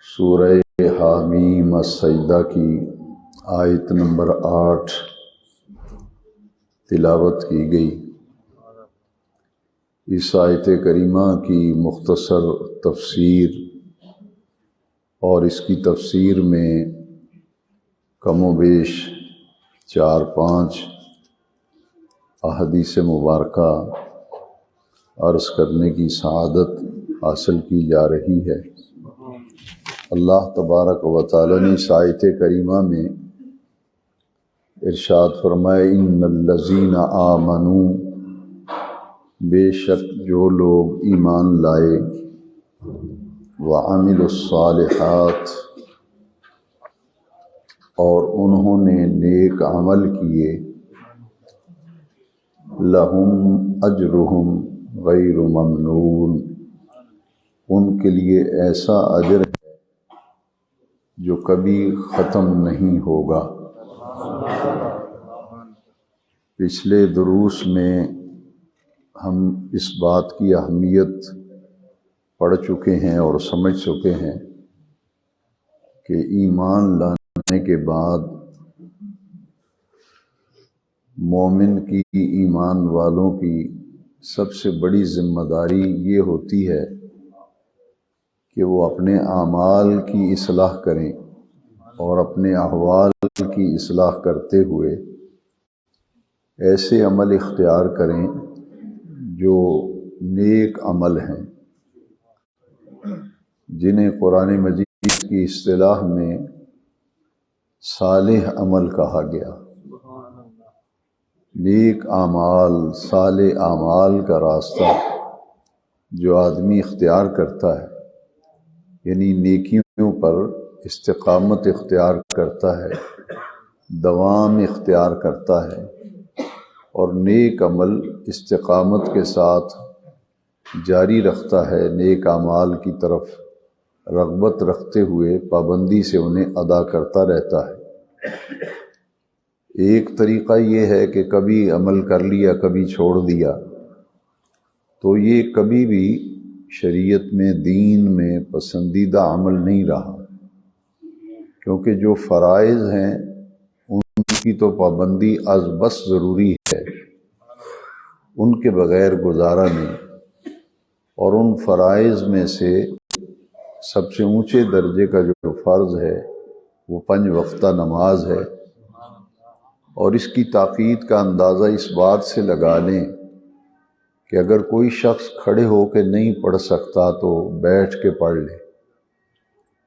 سورہ حامیم السجدہ کی آیت نمبر 8 تلاوت کی گئی۔ اس آیت کریمہ کی مختصر تفسیر اور اس کی تفسیر میں کم و بیش 4-5 احادیث مبارکہ عرض کرنے کی سعادت حاصل کی جا رہی ہے۔ اللہ تبارک و تعالی نے اس آیت کریمہ میں ارشاد فرمائے ان الذین آمنوا، بے شک جو لوگ ایمان لائے، وعملوا الصالحات، اور انہوں نے نیک عمل کیے، لہم اجرہم غیر ممنون، ان کے لیے ایسا اجر ہے جو کبھی ختم نہیں ہوگا۔ پچھلے دروس میں ہم اس بات کی اہمیت پڑھ چکے ہیں اور سمجھ چکے ہیں کہ ایمان لانے کے بعد مومن کی، ایمان والوں کی سب سے بڑی ذمہ داری یہ ہوتی ہے کہ وہ اپنے اعمال کی اصلاح کریں اور اپنے احوال کی اصلاح کرتے ہوئے ایسے عمل اختیار کریں جو نیک عمل ہیں، جنہیں قرآن مجید کی اصطلاح میں صالح عمل کہا گیا۔ نیک اعمال، صالح اعمال کا راستہ جو آدمی اختیار کرتا ہے، یعنی نیکیوں پر استقامت اختیار کرتا ہے، دوام اختیار کرتا ہے، اور نیک عمل استقامت کے ساتھ جاری رکھتا ہے، نیک اعمال کی طرف رغبت رکھتے ہوئے پابندی سے انہیں ادا کرتا رہتا ہے۔ ایک طریقہ یہ ہے کہ کبھی عمل کر لیا، کبھی چھوڑ دیا، تو یہ کبھی بھی شریعت میں، دین میں پسندیدہ عمل نہیں رہا، کیونکہ جو فرائض ہیں ان کی تو پابندی از بس ضروری ہے، ان کے بغیر گزارا نہیں۔ اور ان فرائض میں سے سب سے اونچے درجے کا جو فرض ہے وہ 5 وقتہ نماز ہے، اور اس کی تاکید کا اندازہ اس بات سے لگا لیں کہ اگر کوئی شخص کھڑے ہو کے نہیں پڑھ سکتا تو بیٹھ کے پڑھ لے،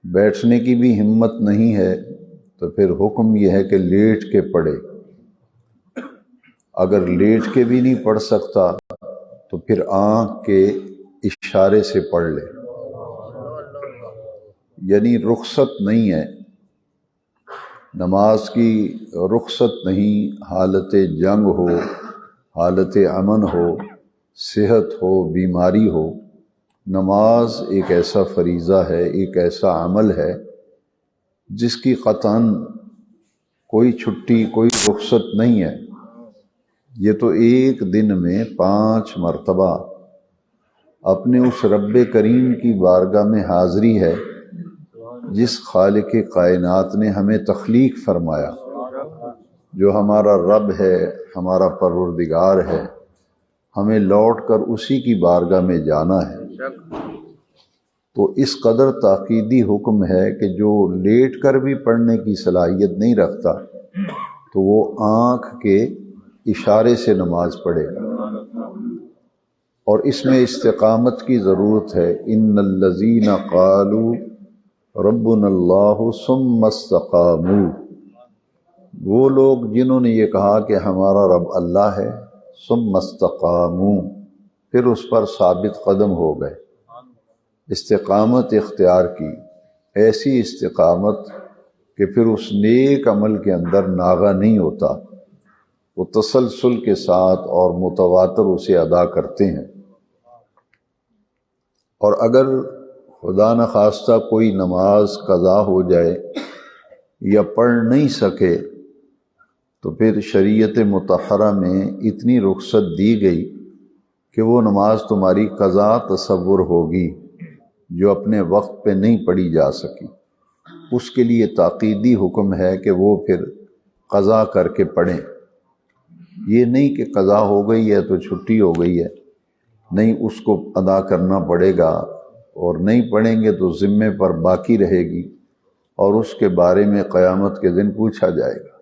بیٹھنے کی بھی ہمت نہیں ہے تو پھر حکم یہ ہے کہ لیٹ کے پڑھے، اگر لیٹ کے بھی نہیں پڑھ سکتا تو پھر آنکھ کے اشارے سے پڑھ لے، یعنی رخصت نہیں ہے نماز کی، رخصت نہیں، حالت جنگ ہو، حالت امن ہو، صحت ہو، بیماری ہو، نماز ایک ایسا فریضہ ہے، ایک ایسا عمل ہے جس کی قطعاً کوئی چھٹی، کوئی رخصت نہیں ہے۔ یہ تو ایک دن میں 5 مرتبہ اپنے اس رب کریم کی بارگاہ میں حاضری ہے جس خالق کائنات نے ہمیں تخلیق فرمایا، جو ہمارا رب ہے، ہمارا پروردگار ہے، ہمیں لوٹ کر اسی کی بارگاہ میں جانا ہے۔ تو اس قدر تاکیدی حکم ہے کہ جو لیٹ کر بھی پڑھنے کی صلاحیت نہیں رکھتا تو وہ آنکھ کے اشارے سے نماز پڑھے، اور اس میں استقامت کی ضرورت ہے۔ ان الذین قالوا ربنا اللہ ثم استقاموا، وہ لوگ جنہوں نے یہ کہا کہ ہمارا رب اللہ ہے، ثم استقاموا، پھر اس پر ثابت قدم ہو گئے، استقامت اختیار کی، ایسی استقامت کہ پھر اس نیک عمل کے اندر ناغہ نہیں ہوتا، وہ تسلسل کے ساتھ اور متواتر اسے ادا کرتے ہیں۔ اور اگر خدا نخواستہ کوئی نماز قضا ہو جائے یا پڑھ نہیں سکے تو پھر شریعت مطہرہ میں اتنی رخصت دی گئی کہ وہ نماز تمہاری قضا تصور ہوگی، جو اپنے وقت پہ نہیں پڑھی جا سکی، اس کے لیے تاکیدی حکم ہے کہ وہ پھر قضا کر کے پڑھیں۔ یہ نہیں کہ قضا ہو گئی ہے تو چھٹی ہو گئی ہے، نہیں، اس کو ادا کرنا پڑے گا، اور نہیں پڑھیں گے تو ذمے پر باقی رہے گی اور اس کے بارے میں قیامت کے دن پوچھا جائے گا۔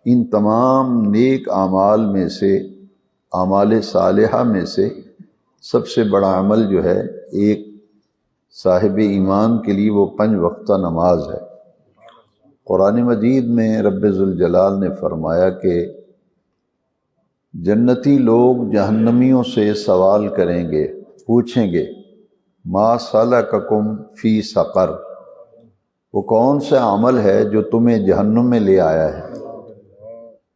ان تمام نیک اعمال میں سے، اعمال صالحہ میں سے سب سے بڑا عمل جو ہے ایک صاحب ایمان کے لیے، وہ 5 وقتہ نماز ہے۔ قرآن مجید میں رب ذوالجلال نے فرمایا کہ جنتی لوگ جہنمیوں سے سوال کریں گے، پوچھیں گے ما سلککم فی سقر، وہ کون سا عمل ہے جو تمہیں جہنم میں لے آیا ہے؟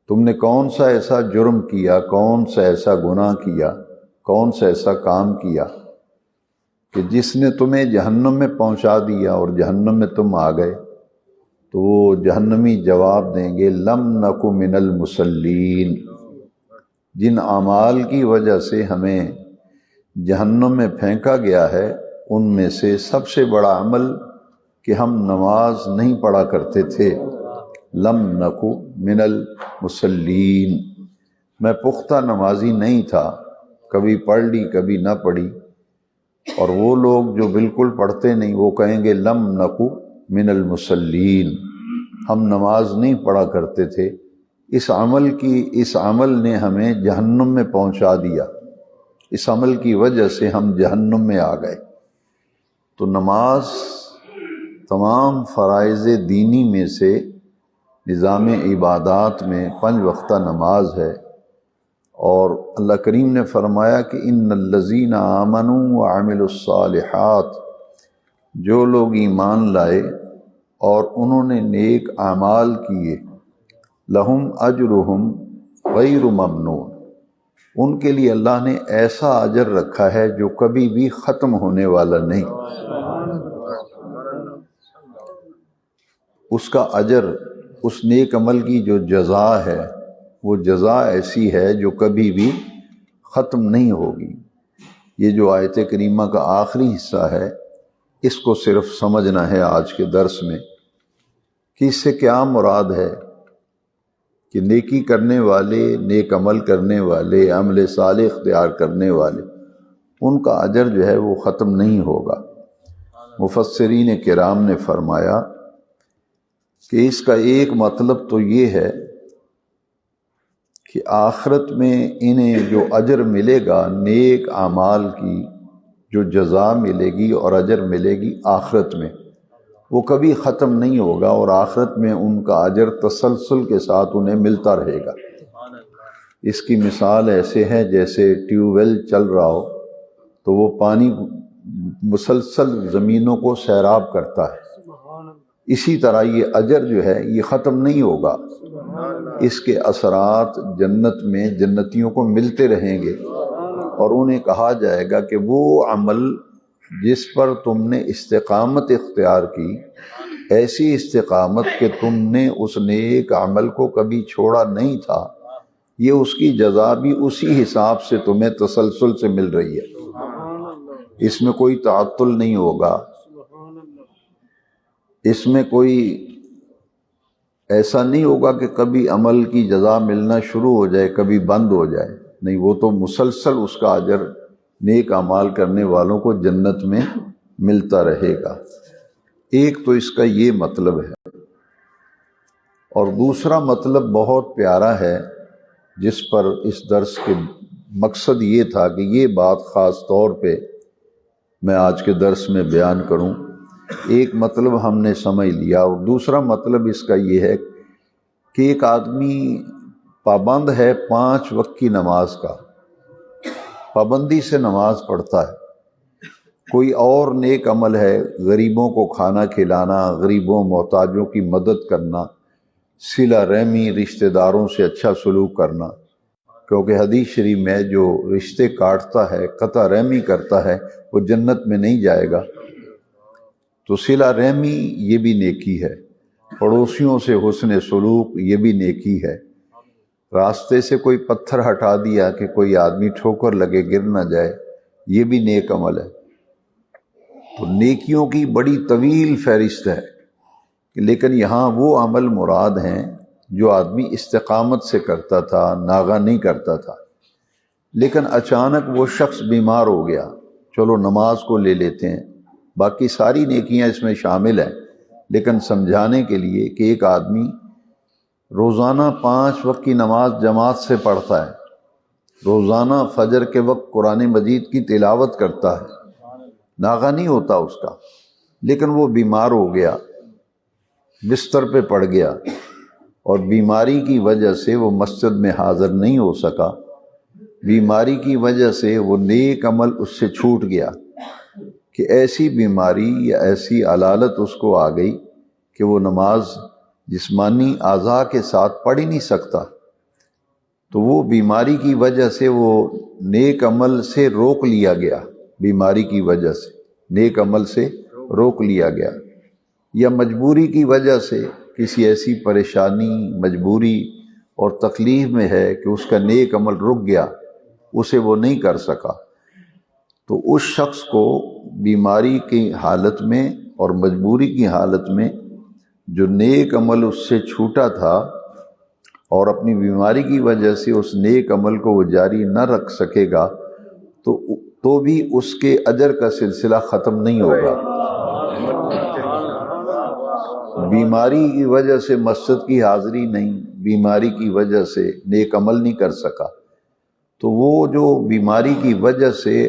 تم نے کون سا ایسا جرم کیا، کون سا ایسا گناہ کیا، کون سا ایسا کام کیا کہ جس نے تمہیں جہنم میں پہنچا دیا اور جہنم میں تم آ گئے؟ تو وہ جہنمی جواب دیں گے لم نکو من المصلین، جن اعمال کی وجہ سے ہمیں جہنم میں پھینکا گیا ہے ان میں سے سب سے بڑا عمل کہ ہم نماز نہیں پڑھا کرتے تھے۔ لم نکو من المصلین، میں پختہ نمازی نہیں تھا، کبھی پڑھ لی کبھی نہ پڑھی۔ اور وہ لوگ جو بالکل پڑھتے نہیں وہ کہیں گے لم نکو من المصلین، ہم نماز نہیں پڑھا کرتے تھے، اس عمل نے ہمیں جہنم میں پہنچا دیا، اس عمل کی وجہ سے ہم جہنم میں آ گئے۔ تو نماز تمام فرائض دینی میں سے نظام عبادات میں 5 وقتہ نماز ہے، اور اللہ کریم نے فرمایا کہ ان الذین آمنوا وعملوا الصالحات، جو لوگ ایمان لائے اور انہوں نے نیک اعمال کیے، لہم اجرہم غیر ممنون، ان کے لیے اللہ نے ایسا اجر رکھا ہے جو کبھی بھی ختم ہونے والا نہیں۔ اس کا اجر، اس نیک عمل کی جو جزا ہے، وہ جزا ایسی ہے جو کبھی بھی ختم نہیں ہوگی۔ یہ جو آیت کریمہ کا آخری حصہ ہے، اس کو صرف سمجھنا ہے آج کے درس میں کہ اس سے کیا مراد ہے کہ نیکی کرنے والے، نیک عمل کرنے والے، عمل صالح اختیار کرنے والے، ان کا اجر جو ہے وہ ختم نہیں ہوگا۔ مفسرین کرام نے فرمایا کہ اس کا ایک مطلب تو یہ ہے کہ آخرت میں انہیں جو اجر ملے گا، نیک اعمال کی جو جزا ملے گی اور اجر ملے گی آخرت میں، وہ کبھی ختم نہیں ہوگا، اور آخرت میں ان کا اجر تسلسل کے ساتھ انہیں ملتا رہے گا۔ اس کی مثال ایسے ہے جیسے ٹیوب ویل چل رہا ہو تو وہ پانی مسلسل زمینوں کو سیراب کرتا ہے، اسی طرح یہ اجر جو ہے یہ ختم نہیں ہوگا، اس کے اثرات جنت میں جنتیوں کو ملتے رہیں گے، اور انہیں کہا جائے گا کہ وہ عمل جس پر تم نے استقامت اختیار کی، ایسی استقامت کہ تم نے اس نیک عمل کو کبھی چھوڑا نہیں تھا، یہ اس کی جزا بھی اسی حساب سے تمہیں تسلسل سے مل رہی ہے، اس میں کوئی تعطل نہیں ہوگا، اس میں کوئی ایسا نہیں ہوگا کہ کبھی عمل کی جزا ملنا شروع ہو جائے کبھی بند ہو جائے، نہیں، وہ تو مسلسل اس کا اجر نیک اعمال کرنے والوں کو جنت میں ملتا رہے گا۔ ایک تو اس کا یہ مطلب ہے، اور دوسرا مطلب بہت پیارا ہے جس پر اس درس کے مقصد یہ تھا کہ یہ بات خاص طور پہ میں آج کے درس میں بیان کروں۔ ایک مطلب ہم نے سمجھ لیا، اور دوسرا مطلب اس کا یہ ہے کہ ایک آدمی پابند ہے 5 وقت کی نماز کا، پابندی سے نماز پڑھتا ہے، کوئی اور نیک عمل ہے، غریبوں کو کھانا کھلانا، غریبوں محتاجوں کی مدد کرنا، صلہ رحمی، رشتہ داروں سے اچھا سلوک کرنا، کیونکہ حدیث شریف میں جو رشتے کاٹتا ہے، قطع رحمی کرتا ہے، وہ جنت میں نہیں جائے گا۔ تو صلہ رحمی یہ بھی نیکی ہے، پڑوسیوں سے حسن سلوک یہ بھی نیکی ہے، راستے سے کوئی پتھر ہٹا دیا کہ کوئی آدمی ٹھوکر لگے گر نہ جائے، یہ بھی نیک عمل ہے۔ تو نیکیوں کی بڑی طویل فہرست ہے، لیکن یہاں وہ عمل مراد ہیں جو آدمی استقامت سے کرتا تھا، ناغہ نہیں کرتا تھا، لیکن اچانک وہ شخص بیمار ہو گیا، چلو نماز کو لے لیتے ہیں، باقی ساری نیکیاں اس میں شامل ہیں، لیکن سمجھانے کے لیے کہ ایک آدمی روزانہ 5 وقت کی نماز جماعت سے پڑھتا ہے، روزانہ فجر کے وقت قرآن مجید کی تلاوت کرتا ہے، ناغہ نہیں ہوتا اس کا، لیکن وہ بیمار ہو گیا، بستر پہ پڑ گیا، اور بیماری کی وجہ سے وہ مسجد میں حاضر نہیں ہو سکا، بیماری کی وجہ سے وہ نیک عمل اس سے چھوٹ گیا، کہ ایسی بیماری یا ایسی علالت اس کو آ گئی کہ وہ نماز جسمانی اعضاء کے ساتھ پڑھ ہی نہیں سکتا، تو وہ بیماری کی وجہ سے وہ نیک عمل سے روک لیا گیا، بیماری کی وجہ سے نیک عمل سے روک لیا گیا، یا مجبوری کی وجہ سے کسی ایسی پریشانی، مجبوری اور تکلیف میں ہے کہ اس کا نیک عمل رک گیا، اسے وہ نہیں کر سکا، تو اس شخص کو بیماری کی حالت میں اور مجبوری کی حالت میں جو نیک عمل اس سے چھوٹا تھا اور اپنی بیماری کی وجہ سے اس نیک عمل کو وہ جاری نہ رکھ سکے گا، تو بھی اس کے اجر کا سلسلہ ختم نہیں ہوگا۔ بیماری کی وجہ سے مسجد کی حاضری نہیں، بیماری کی وجہ سے نیک عمل نہیں کر سکا، تو وہ جو بیماری کی وجہ سے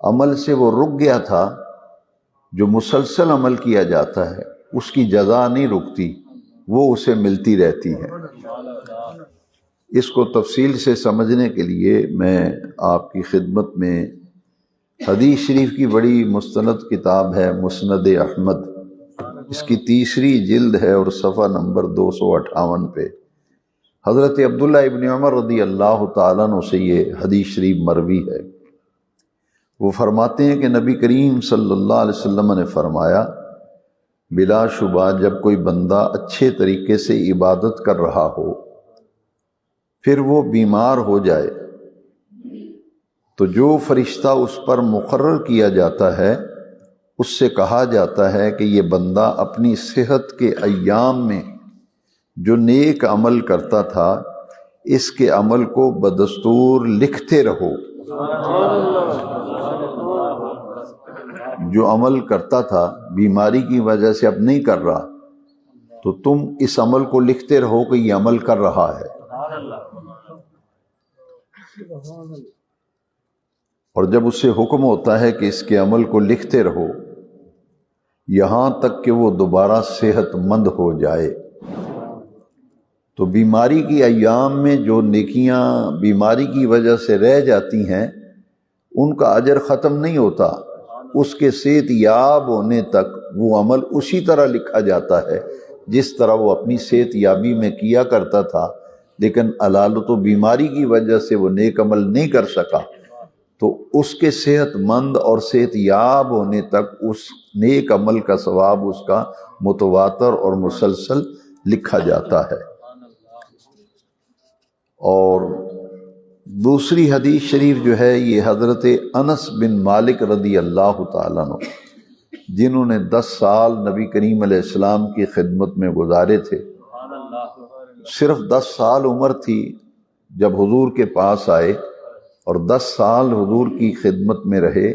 عمل سے وہ رک گیا تھا، جو مسلسل عمل کیا جاتا ہے اس کی جزا نہیں رکتی، وہ اسے ملتی رہتی ہے۔ اس کو تفصیل سے سمجھنے کے لیے میں آپ کی خدمت میں حدیث شریف کی بڑی مستند کتاب ہے مسند احمد، اس کی 3 جلد ہے اور صفحہ نمبر 258 پہ حضرت عبداللہ ابن عمر رضی اللہ تعالیٰ عنہ سے یہ حدیث شریف مروی ہے۔ وہ فرماتے ہیں کہ نبی کریم صلی اللہ علیہ وسلم نے فرمایا، بلا شبہ جب کوئی بندہ اچھے طریقے سے عبادت کر رہا ہو پھر وہ بیمار ہو جائے تو جو فرشتہ اس پر مقرر کیا جاتا ہے اس سے کہا جاتا ہے کہ یہ بندہ اپنی صحت کے ایام میں جو نیک عمل کرتا تھا اس کے عمل کو بدستور لکھتے رہو، جو عمل کرتا تھا بیماری کی وجہ سے اب نہیں کر رہا، تو تم اس عمل کو لکھتے رہو کہ یہ عمل کر رہا ہے، اور جب اس سے حکم ہوتا ہے کہ اس کے عمل کو لکھتے رہو یہاں تک کہ وہ دوبارہ صحت مند ہو جائے۔ تو بیماری کی ایام میں جو نیکیاں بیماری کی وجہ سے رہ جاتی ہیں ان کا اجر ختم نہیں ہوتا، اس کے صحت یاب ہونے تک وہ عمل اسی طرح لکھا جاتا ہے جس طرح وہ اپنی صحت یابی میں کیا کرتا تھا، لیکن علالت و بیماری کی وجہ سے وہ نیک عمل نہیں کر سکا، تو اس کے صحت مند اور صحت یاب ہونے تک اس نیک عمل کا ثواب اس کا متواتر اور مسلسل لکھا جاتا ہے۔ اور دوسری حدیث شریف جو ہے یہ حضرت انس بن مالک رضی اللہ تعالیٰ عنہ، جنہوں نے 10 سال نبی کریم علیہ السلام کی خدمت میں گزارے تھے، صرف 10 سال عمر تھی جب حضور کے پاس آئے اور 10 سال حضور کی خدمت میں رہے،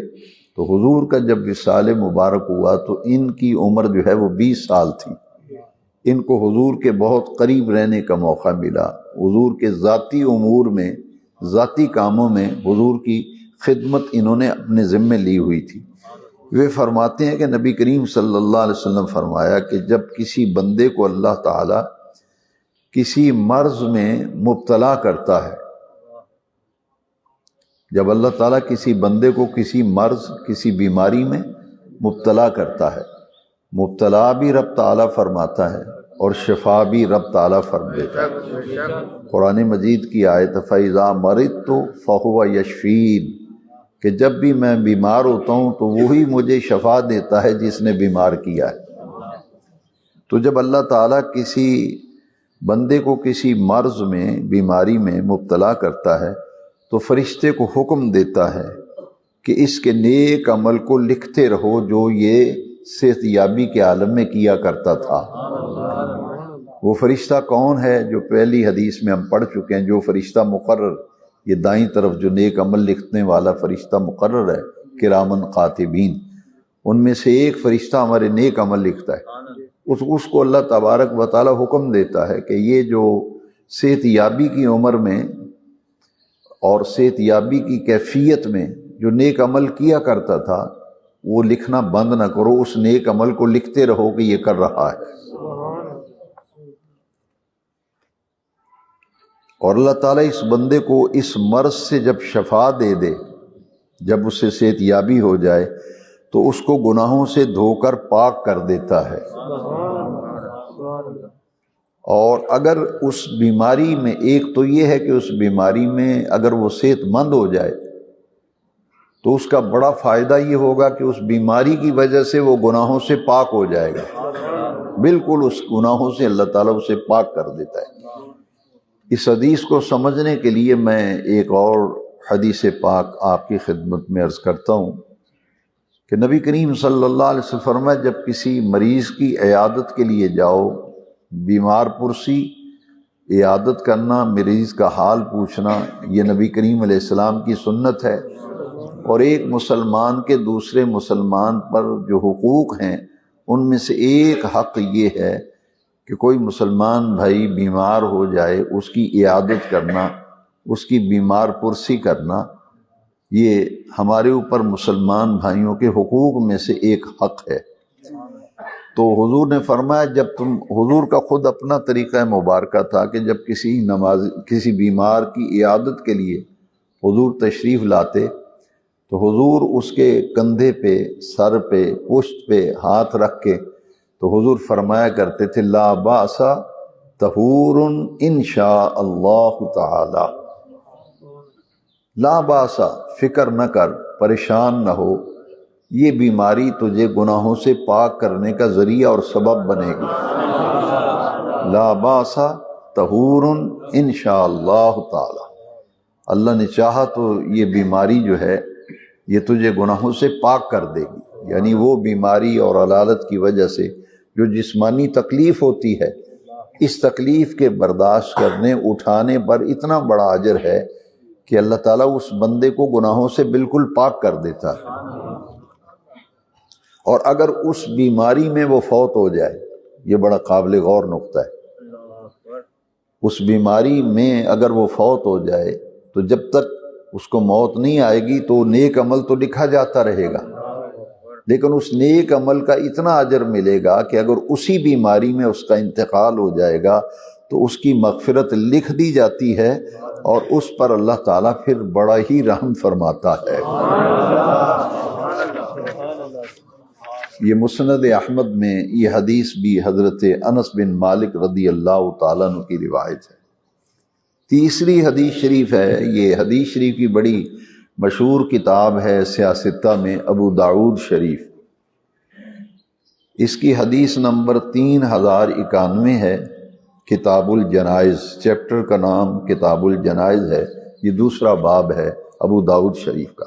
تو حضور کا جب وصال مبارک ہوا تو ان کی عمر جو ہے وہ 20 سال تھی۔ ان کو حضور کے بہت قریب رہنے کا موقع ملا، حضور کے ذاتی امور میں، ذاتی کاموں میں حضور کی خدمت انہوں نے اپنے ذمے لی ہوئی تھی۔ وہ فرماتے ہیں کہ نبی کریم صلی اللہ علیہ وسلم فرمایا کہ جب کسی بندے کو اللہ تعالیٰ کسی مرض میں مبتلا کرتا ہے، جب اللہ تعالیٰ کسی بندے کو کسی مرض، کسی بیماری میں مبتلا کرتا ہے، مبتلا بھی رب تعالیٰ فرماتا ہے اور شفا بھی رب تعالیٰ فرما دیتا ہے۔ قرآن مجید کی آیت فَإِذَا مَرِضْتُ فَهُوَ يَشْفِينِ، کہ جب بھی میں بیمار ہوتا ہوں تو وہی مجھے شفا دیتا ہے جس نے بیمار کیا ہے۔ تو جب اللہ تعالیٰ کسی بندے کو کسی مرض میں، بیماری میں مبتلا کرتا ہے تو فرشتے کو حکم دیتا ہے کہ اس کے نیک عمل کو لکھتے رہو جو یہ صحت یابی کے عالم میں کیا کرتا تھا۔ وہ فرشتہ کون ہے؟ جو پہلی حدیث میں ہم پڑھ چکے ہیں، جو فرشتہ مقرر، یہ دائیں طرف جو نیک عمل لکھنے والا فرشتہ مقرر ہے، کرامن قاتبین، ان میں سے ایک فرشتہ ہمارے نیک عمل لکھتا ہے۔ اس کو اللہ تبارک و تعالی حکم دیتا ہے کہ یہ جو صحت یابی کی عمر میں اور صحت یابی کی کیفیت میں جو نیک عمل کیا کرتا تھا وہ لکھنا بند نہ کرو، اس نیک عمل کو لکھتے رہو کہ یہ کر رہا ہے۔ اور اللہ تعالیٰ اس بندے کو اس مرض سے جب شفا دے دے، جب اس سے صحت یابی ہو جائے تو اس کو گناہوں سے دھو کر پاک کر دیتا ہے۔ اور اگر اس بیماری میں، ایک تو یہ ہے کہ اس بیماری میں اگر وہ صحت مند ہو جائے تو اس کا بڑا فائدہ یہ ہوگا کہ اس بیماری کی وجہ سے وہ گناہوں سے پاک ہو جائے گا، بالکل اس گناہوں سے اللہ تعالیٰ اسے پاک کر دیتا ہے۔ اس حدیث کو سمجھنے کے لیے میں ایک اور حدیث پاک آپ کی خدمت میں عرض کرتا ہوں کہ نبی کریم صلی اللہ علیہ وسلم فرمایا، جب کسی مریض کی عیادت کے لیے جاؤ، بیمار پرسی، عیادت کرنا، مریض کا حال پوچھنا، یہ نبی کریم علیہ السلام کی سنت ہے۔ اور ایک مسلمان کے دوسرے مسلمان پر جو حقوق ہیں ان میں سے ایک حق یہ ہے کہ کوئی مسلمان بھائی بیمار ہو جائے، اس کی عیادت کرنا، اس کی بیمار پرسی کرنا، یہ ہمارے اوپر مسلمان بھائیوں کے حقوق میں سے ایک حق ہے۔ تو حضور نے فرمایا، جب حضور کا خود اپنا طریقہ مبارکہ تھا کہ جب کسی بیمار کی عیادت کے لیے حضور تشریف لاتے تو حضور اس کے کندھے پہ، سر پہ، پشت پہ ہاتھ رکھ کے تو حضور فرمایا کرتے تھے، لا باس طہور انشاء اللہ تعالی، لا باس، فکر نہ کر، پریشان نہ ہو، یہ بیماری تجھے گناہوں سے پاک کرنے کا ذریعہ اور سبب بنے گی۔ لا باس طہور انشاء اللہ تعالی، اللہ نے چاہا تو یہ بیماری جو ہے یہ تجھے گناہوں سے پاک کر دے گی۔ یعنی وہ بیماری اور علالت کی وجہ سے جو جسمانی تکلیف ہوتی ہے، اس تکلیف کے برداشت کرنے، اٹھانے پر اتنا بڑا اجر ہے کہ اللہ تعالیٰ اس بندے کو گناہوں سے بالکل پاک کر دیتا ہے۔ اور اگر اس بیماری میں وہ فوت ہو جائے، یہ بڑا قابل غور نقطہ ہے، اس بیماری میں اگر وہ فوت ہو جائے تو جب تک اس کو موت نہیں آئے گی تو نیک عمل تو لکھا جاتا رہے گا، لیکن اس نیک عمل کا اتنا اجر ملے گا کہ اگر اسی بیماری میں اس کا انتقال ہو جائے گا تو اس کی مغفرت لکھ دی جاتی ہے اور اس پر اللہ تعالیٰ پھر بڑا ہی رحم فرماتا ہے۔ یہ مسند احمد میں یہ حدیث بھی حضرت انس بن مالک رضی اللہ تعالیٰ عنہ کی روایت ہے۔ تیسری حدیث شریف ہے، یہ حدیث شریف کی بڑی مشہور کتاب ہے سیاستہ میں، ابو داؤد شریف، اس کی حدیث نمبر 3091 ہے، کتاب الجنائز، چیپٹر کا نام کتاب الجنائز ہے، یہ دوسرا باب ہے ابو داؤد شریف کا۔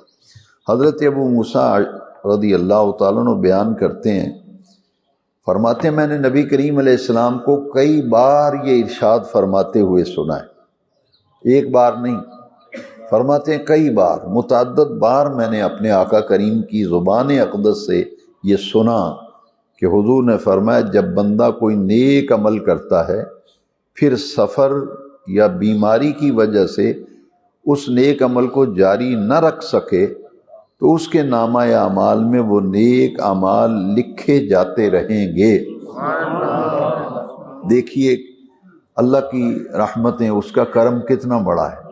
حضرت ابو موسیٰ رضی اللہ تعالیٰ عنہ بیان کرتے ہیں، فرماتے ہیں میں نے نبی کریم علیہ السلام کو کئی بار یہ ارشاد فرماتے ہوئے سنا ہے، ایک بار نہیں، فرماتے ہیں کئی بار، متعدد بار میں نے اپنے آقا کریم کی زبان اقدس سے یہ سنا کہ حضور نے فرمایا، جب بندہ کوئی نیک عمل کرتا ہے پھر سفر یا بیماری کی وجہ سے اس نیک عمل کو جاری نہ رکھ سکے تو اس کے نامہ اعمال میں وہ نیک اعمال لکھے جاتے رہیں گے۔ دیکھیے اللہ کی رحمتیں، اس کا کرم کتنا بڑا ہے۔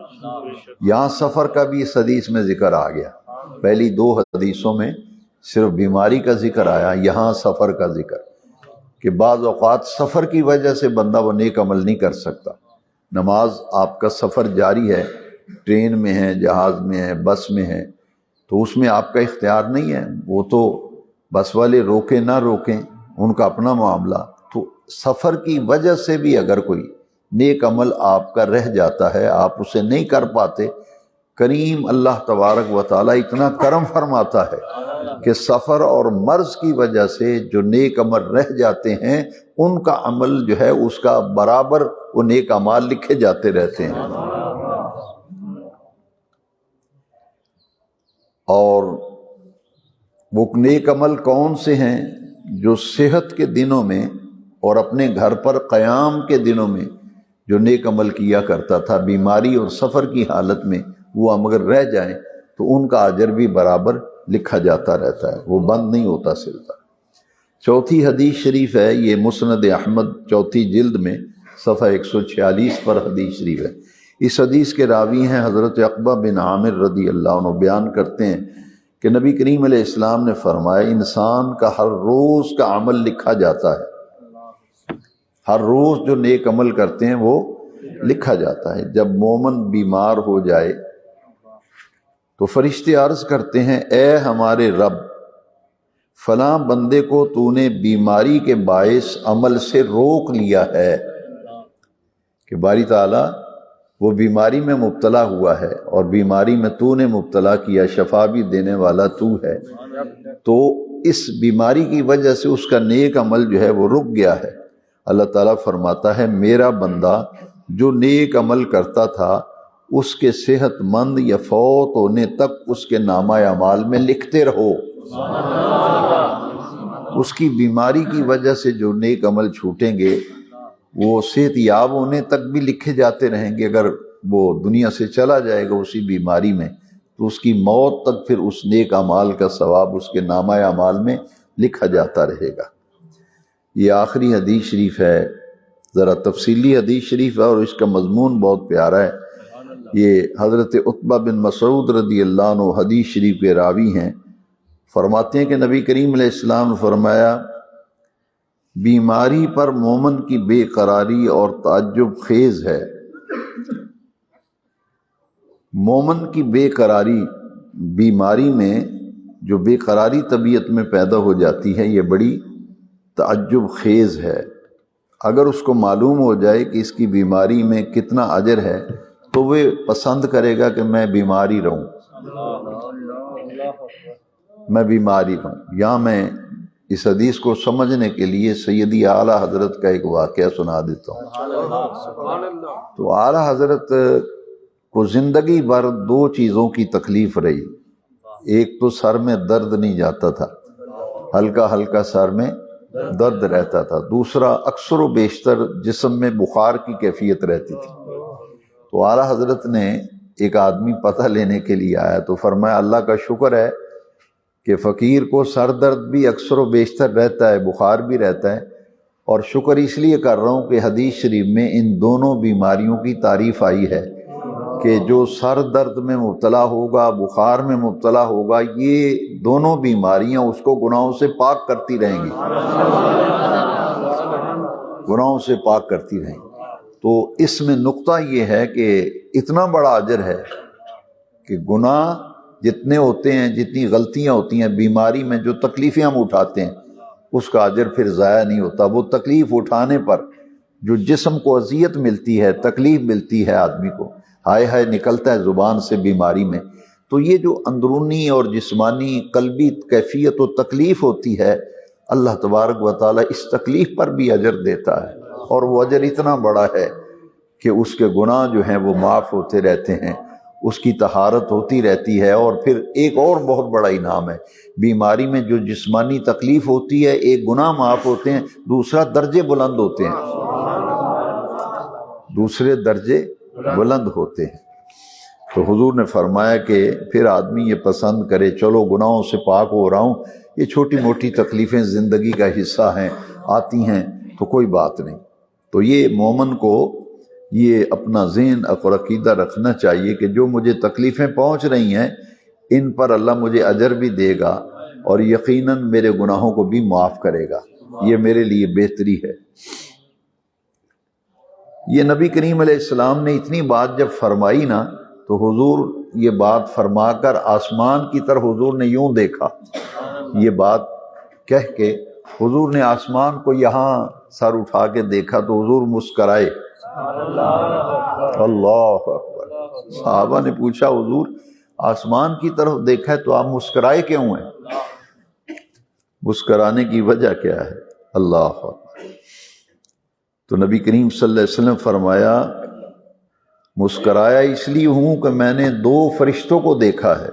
یہاں سفر کا بھی اس حدیث میں ذکر آ گیا، پہلی 2 حدیثوں میں صرف بیماری کا ذکر آیا، یہاں سفر کا ذکر، کہ بعض اوقات سفر کی وجہ سے بندہ وہ نیک عمل نہیں کر سکتا۔ نماز، آپ کا سفر جاری ہے، ٹرین میں ہے، جہاز میں ہے، بس میں ہے، تو اس میں آپ کا اختیار نہیں ہے، وہ تو بس والے روکیں نہ روکیں، ان کا اپنا معاملہ۔ تو سفر کی وجہ سے بھی اگر کوئی نیک عمل آپ کا رہ جاتا ہے، آپ اسے نہیں کر پاتے، کریم اللہ تبارک و تعالیٰ اتنا کرم فرماتا ہے کہ سفر اور مرض کی وجہ سے جو نیک عمل رہ جاتے ہیں ان کا عمل جو ہے اس کا برابر وہ نیک اعمال لکھے جاتے رہتے ہیں۔ اور وہ نیک عمل کون سے ہیں؟ جو صحت کے دنوں میں اور اپنے گھر پر قیام کے دنوں میں جو نیک عمل کیا کرتا تھا، بیماری اور سفر کی حالت میں وہ اگر رہ جائیں تو ان کا اجر بھی برابر لکھا جاتا رہتا ہے، وہ بند نہیں ہوتا سلسلہ۔ چوتھی حدیث شریف ہے، یہ مسند احمد چوتھی جلد میں صفحہ 146 پر حدیث شریف ہے۔ اس حدیث کے راوی ہیں حضرت عقبہ بن عامر رضی اللہ عنہ، بیان کرتے ہیں کہ نبی کریم علیہ السلام نے فرمایا انسان کا ہر روز کا عمل لکھا جاتا ہے، ہر روز جو نیک عمل کرتے ہیں وہ لکھا جاتا ہے۔ جب مومن بیمار ہو جائے تو فرشتے عرض کرتے ہیں اے ہمارے رب، فلاں بندے کو تو نے بیماری کے باعث عمل سے روک لیا ہے، کہ باری تعالیٰ وہ بیماری میں مبتلا ہوا ہے اور بیماری میں تو نے مبتلا کیا، شفا بھی دینے والا تو ہے، تو اس بیماری کی وجہ سے اس کا نیک عمل جو ہے وہ رک گیا ہے۔ اللہ تعالیٰ فرماتا ہے میرا بندہ جو نیک عمل کرتا تھا اس کے صحت مند یا فوت ہونے تک اس کے نامہ اعمال میں لکھتے رہو۔ اس کی بیماری کی وجہ سے جو نیک عمل چھوٹیں گے وہ صحت یاب ہونے تک بھی لکھے جاتے رہیں گے، اگر وہ دنیا سے چلا جائے گا اسی بیماری میں تو اس کی موت تک پھر اس نیک اعمال کا ثواب اس کے نامہ اعمال میں لکھا جاتا رہے گا۔ یہ آخری حدیث شریف ہے، ذرا تفصیلی حدیث شریف ہے اور اس کا مضمون بہت پیارا ہے۔ یہ حضرت عتبہ بن مسعود رضی اللہ عنہ حدیث شریف کے راوی ہیں، فرماتے ہیں کہ نبی کریم علیہ السلام نے فرمایا بیماری پر مومن کی بے قراری اور تعجب خیز ہے۔ مومن کی بے قراری، بیماری میں جو بے قراری طبیعت میں پیدا ہو جاتی ہے، یہ بڑی تعجب خیز ہے۔ اگر اس کو معلوم ہو جائے کہ اس کی بیماری میں کتنا اجر ہے تو وہ پسند کرے گا کہ میں بیماری رہوں، میں بیماری رہوں۔ یہاں میں اس حدیث کو سمجھنے کے لیے سیدی اعلیٰ حضرت کا ایک واقعہ سنا دیتا ہوں۔ تو اعلیٰ حضرت کو زندگی بھر دو چیزوں کی تکلیف رہی، ایک تو سر میں درد نہیں جاتا تھا، ہلکا ہلکا سر میں درد رہتا تھا، دوسرا اکثر و بیشتر جسم میں بخار کی کیفیت رہتی تھی۔ تو اعلیٰ حضرت نے ایک آدمی پتہ لینے کے لیے آیا تو فرمایا اللہ کا شکر ہے کہ فقیر کو سر درد بھی اکثر و بیشتر رہتا ہے، بخار بھی رہتا ہے، اور شکر اس لیے کر رہا ہوں کہ حدیث شریف میں ان دونوں بیماریوں کی تعریف آئی ہے کہ جو سر درد میں مبتلا ہوگا، بخار میں مبتلا ہوگا، یہ دونوں بیماریاں اس کو گناہوں سے پاک کرتی رہیں گی، گناہوں سے پاک کرتی رہیں گی۔ تو اس میں نقطہ یہ ہے کہ اتنا بڑا اجر ہے کہ گناہ جتنے ہوتے ہیں، جتنی غلطیاں ہوتی ہیں، بیماری میں جو تکلیفیں ہم اٹھاتے ہیں اس کا اجر پھر ضائع نہیں ہوتا۔ وہ تکلیف اٹھانے پر جو جسم کو اذیت ملتی ہے، تکلیف ملتی ہے آدمی کو، ہائے ہائے نکلتا ہے زبان سے بیماری میں، تو یہ جو اندرونی اور جسمانی قلبی کیفیت و تکلیف ہوتی ہے، اللہ تبارک و تعالیٰ اس تکلیف پر بھی اجر دیتا ہے، اور وہ اجر اتنا بڑا ہے کہ اس کے گناہ جو ہیں وہ معاف ہوتے رہتے ہیں، اس کی طہارت ہوتی رہتی ہے۔ اور پھر ایک اور بہت بڑا انعام ہے، بیماری میں جو جسمانی تکلیف ہوتی ہے، ایک گناہ معاف ہوتے ہیں، دوسرا درجے بلند ہوتے ہیں، دوسرے درجے بلند ہوتے ہیں۔ تو حضور نے فرمایا کہ پھر آدمی یہ پسند کرے چلو گناہوں سے پاک ہو رہا ہوں، یہ چھوٹی موٹی تکلیفیں زندگی کا حصہ ہیں، آتی ہیں تو کوئی بات نہیں۔ تو یہ مومن کو یہ اپنا ذہن اور عقیدہ رکھنا چاہیے کہ جو مجھے تکلیفیں پہنچ رہی ہیں ان پر اللہ مجھے اجر بھی دے گا اور یقیناً میرے گناہوں کو بھی معاف کرے گا، یہ میرے لیے بہتری ہے۔ یہ نبی کریم علیہ السلام نے اتنی بات جب فرمائی نا تو حضور یہ بات فرما کر آسمان کی طرف حضور نے یوں دیکھا، یہ بات کہہ کے حضور نے آسمان کو یہاں سر اٹھا کے دیکھا تو حضور مسکرائے، اللہ اکبر، صحابہ نے پوچھا حضور آسمان کی طرف دیکھا ہے تو آپ مسکرائے کیوں ہیں؟ مسکرانے کی وجہ کیا ہے؟ اللہ اکبر۔ تو نبی کریم صلی اللہ علیہ وسلم فرمایا مسکرایا اس لیے ہوں کہ میں نے 2 فرشتوں کو دیکھا ہے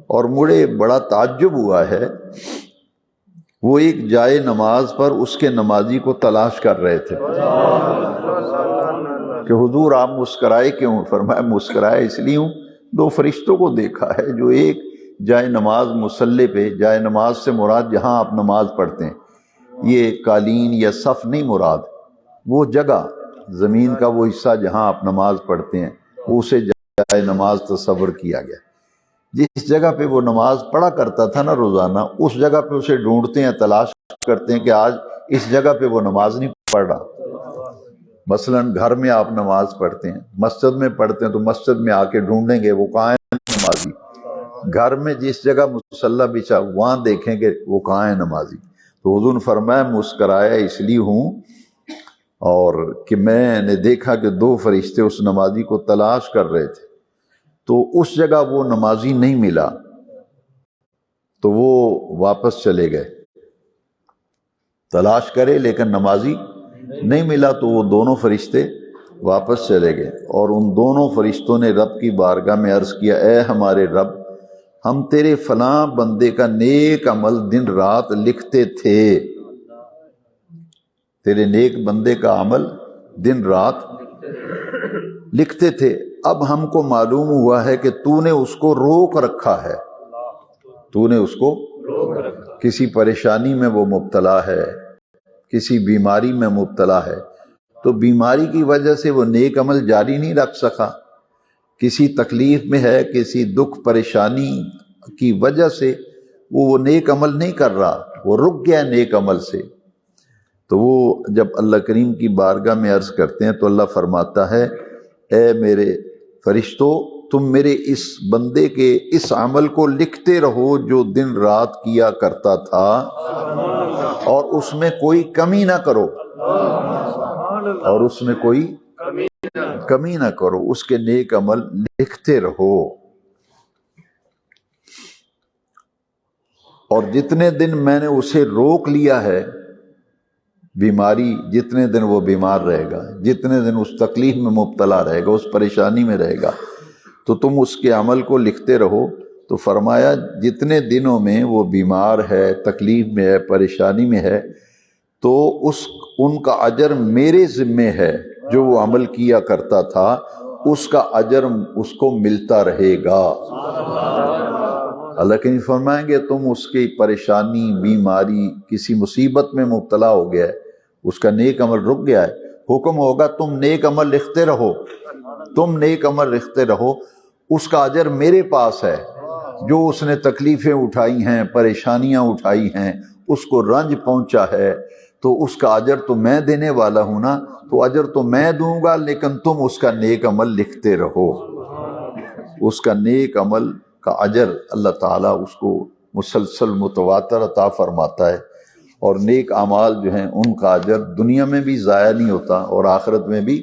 اور مجھے بڑا تعجب ہوا ہے، وہ ایک جائے نماز پر اس کے نمازی کو تلاش کر رہے تھے کہ حضور آپ مسکرائے کیوں؟ فرمایا مسکرائے اس لیے ہوں 2 فرشتوں کو دیکھا ہے جو ایک جائے نماز مصلی پہ، جائے نماز سے مراد جہاں آپ نماز پڑھتے ہیں، یہ قالین یا صف نہیں مراد، وہ جگہ زمین کا وہ حصہ جہاں آپ نماز پڑھتے ہیں اسے جائے نماز تصور کیا گیا۔ جس جگہ پہ وہ نماز پڑھا کرتا تھا نا روزانہ، اس جگہ پہ اسے ڈھونڈتے ہیں، تلاش کرتے ہیں کہ آج اس جگہ پہ وہ نماز نہیں پڑھ رہا۔ مثلا گھر میں آپ نماز پڑھتے ہیں، مسجد میں پڑھتے ہیں تو مسجد میں آ کے ڈھونڈیں گے وہ کہاں ہے نمازی، گھر میں جس جگہ مصلی بچھا وہاں دیکھیں گے وہ کہاں ہے نمازی۔ تو حضور نے فرمایا مسکرایا اس لیے ہوں اور کہ میں نے دیکھا کہ 2 فرشتے اس نمازی کو تلاش کر رہے تھے، تو اس جگہ وہ نمازی نہیں ملا تو وہ واپس چلے گئے، تلاش کرے لیکن نمازی نہیں ملا تو وہ دونوں فرشتے واپس چلے گئے، اور ان دونوں فرشتوں نے رب کی بارگاہ میں عرض کیا اے ہمارے رب، ہم تیرے فلاں بندے کا نیک عمل دن رات لکھتے تھے، تیرے نیک بندے کا عمل دن رات لکھتے تھے، اب ہم کو معلوم ہوا ہے کہ تو نے اس کو روک رکھا ہے، تو نے اس کو کسی پریشانی میں وہ مبتلا ہے، کسی بیماری میں مبتلا ہے، تو بیماری کی وجہ سے وہ نیک عمل جاری نہیں رکھ سکا، کسی تکلیف میں ہے، کسی دکھ پریشانی کی وجہ سے وہ نیک عمل نہیں کر رہا، وہ رک گیا نیک عمل سے۔ تو وہ جب اللہ کریم کی بارگاہ میں عرض کرتے ہیں تو اللہ فرماتا ہے اے میرے فرشتوں تم میرے اس بندے کے اس عمل کو لکھتے رہو جو دن رات کیا کرتا تھا، اور اس میں کوئی کمی نہ کرو، اور اس میں کوئی کمی نہ کرو، اس کے نیک عمل لکھتے رہو۔ اور جتنے دن میں نے اسے روک لیا ہے، بیماری جتنے دن وہ بیمار رہے گا، جتنے دن اس تکلیف میں مبتلا رہے گا، اس پریشانی میں رہے گا، تو تم اس کے عمل کو لکھتے رہو۔ تو فرمایا جتنے دنوں میں وہ بیمار ہے، تکلیف میں ہے، پریشانی میں ہے، تو ان کا اجر میرے ذمے ہے، جو وہ عمل کیا کرتا تھا اس کا اجر اس کو ملتا رہے گا۔ اللہ کریم فرمائیں گے تم اس کی پریشانی، بیماری، کسی مصیبت میں مبتلا ہو گیا ہے، اس کا نیک عمل رک گیا ہے، حکم ہوگا تم نیک عمل لکھتے رہو، تم نیک عمل لکھتے رہو، اس کا اجر میرے پاس ہے، جو اس نے تکلیفیں اٹھائی ہیں، پریشانیاں اٹھائی ہیں، اس کو رنج پہنچا ہے، تو اس کا اجر تو میں دینے والا ہوں نا، تو اجر تو میں دوں گا، لیکن تم اس کا نیک عمل لکھتے رہو۔ اس کا نیک عمل کا اجر اللہ تعالیٰ اس کو مسلسل متواتر عطا فرماتا ہے، اور نیک اعمال جو ہیں ان کا اجر دنیا میں بھی ضائع نہیں ہوتا اور آخرت میں بھی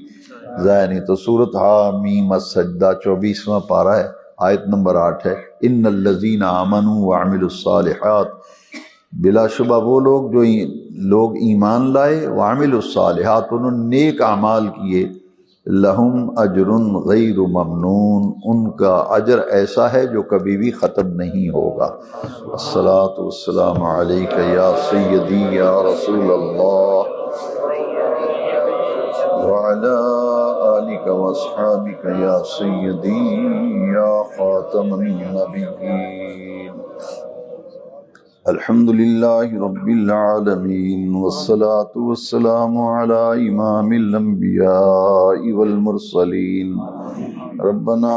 ضائع نہیں۔ تو سورۃ حامیم السجدہ 24واں پارہ ہے، آیت نمبر 8 ہے، ان الذین آمنوا وعملوا الصالحات، بلا شبہ وہ لوگ جو لوگ ایمان لائے، وعملوا الصالحات انہوں نے نیک اعمال کیے، لہم اجر غیر ممنون ان کا اجر ایسا ہے جو کبھی بھی ختم نہیں ہوگا۔ الصلاۃ والسلام علیک یا سیدی یا رسول اللہ وعلی آلک واصحابک یا سیدی یا خاتم النبیین۔ الحمد للہ رب العالمین والصلاة والسلام علی امام الانبیاء والمرسلین۔ ربنا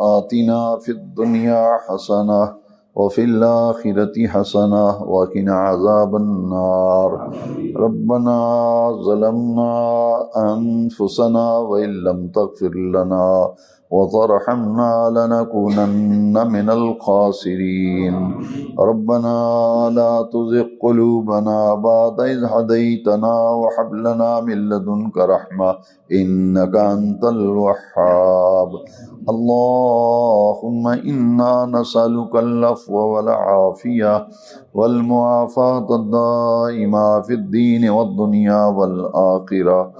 آتنا فی الدنیا حسنہ وفی الآخرۃ حسنہ وقنا عذاب النار۔ ربنا ظلمنا انفسنا وان لم تغفر لنا وترحمنا لنكونن من الخاسرين. ربنا لا تزغ قلوبنا بعد إذ هديتنا وهب لنا من لدنك رحمة إنك أنت الوهاب. اللهم إنا نسألك العفو والعافية والمعافاة الدائمة في الدين والدنيا والآخرة.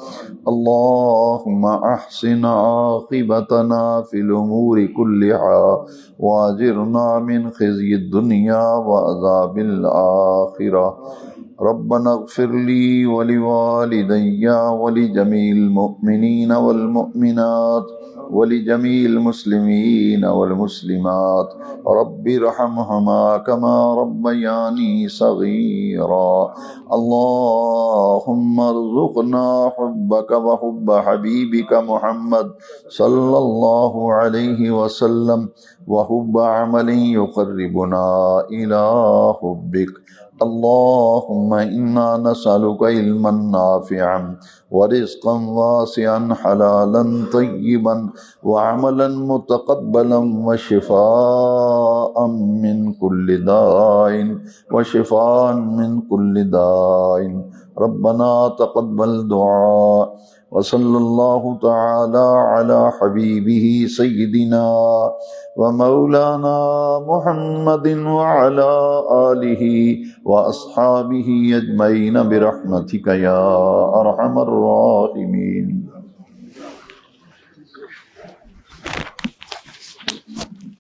اللهم أحسن عاقبتنا في الأمور كلها وأجرنا من خزي الدنيا وعذاب الآخرة. ربنا اغفر لي ولوالدي ولجميع المؤمنين والمؤمنات ولجميع المسلمين والمسلمات رب ارحمهما كما ربياني صغيرا. اللهم ارزقنا حبك وحب حبيبك محمد صلى الله عليه وسلم وحب عمل يقربنا إلى حبك. اللهم إنا نسألك علما نافعا ورزقا واسعا حلالا طيبا وعملا متقبلا وشفاء من كل داء وشفاء من كل داء. ربنا تقبل دعاء. وصلى الله تعالى على حبيبه سيدنا ومولانا محمد وعلى آله وأصحابه أجمعين برحمتك يا أرحم الراحمين.